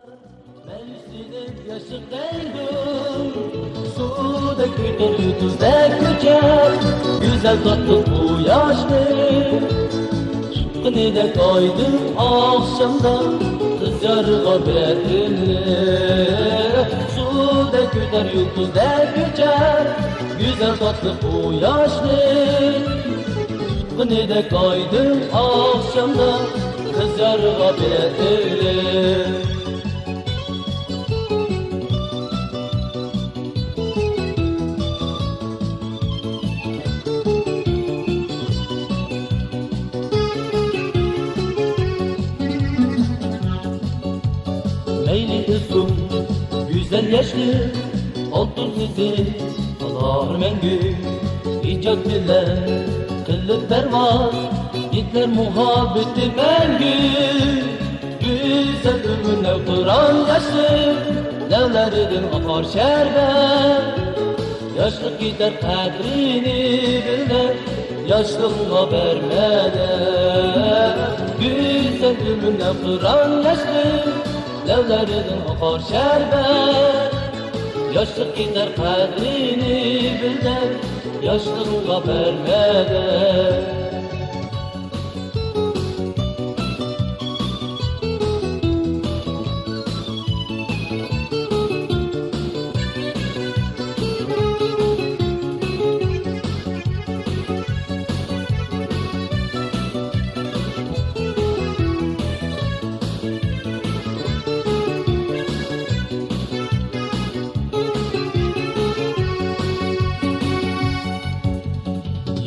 Mevsimlik yaşık değilim, suda güder tuzda göçer, güzel tatlı bu yaşlı. Çıkkını da koydum akşamda, kız yarığa birer suda güder tuzda göçer, güzel tatlı bu yaşlı. Çıkkını da koydum akşamda, kız yarığa birer. Meyli uzun, güzel yaşlı, altın kızı, alar mengü, icat bilen, kıllık pervaz, gitler muhabbeti mengü. Güzel ömrüne kıran yaşlı, levlerden akar şerbet. Yaşlık gider kadrini bilir, yaşlılığına vermeden. Güzel ömrüne kıran yaşlı, levlerden akar şerbet. Yaşlık gider kadrini bilir, yaşlılığına vermeden.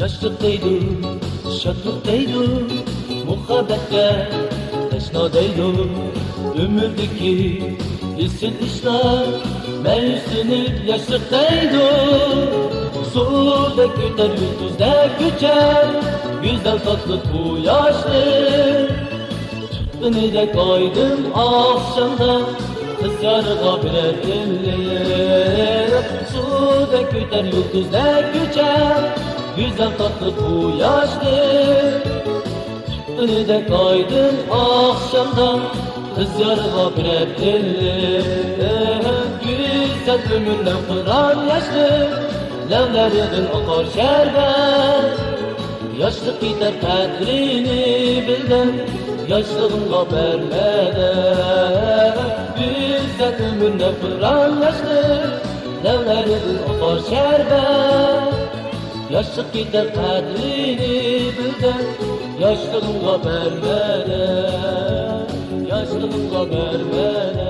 Yaşlıktaydı, şadlıktaydı, muhabbette teşnadaydı. Ömürdeki hissedişler mevsimlik yaşlıktaydı. Suda güder, yüzde güçer, güzel tatlı bu yaşlı. Çıktığını da koydum akşamda, kız yarığa birer eller. Suda güder, yüzde güçer, güzel tatlı bu yaşlı. Çıktığını da koydum akşamdan, kız yarığa birer eller. Güzel ömründen kıran yaşlı, levlerden akar şerbet. Yaşlık gider kadrini bilden, yaşlılığına vermeden. Güzel ömründen kıran yaşlı, levlerden akar şerbet. Yaşlık gider kadrini bilden, yaşlılığına vermeden. Yaşlılığına vermeden.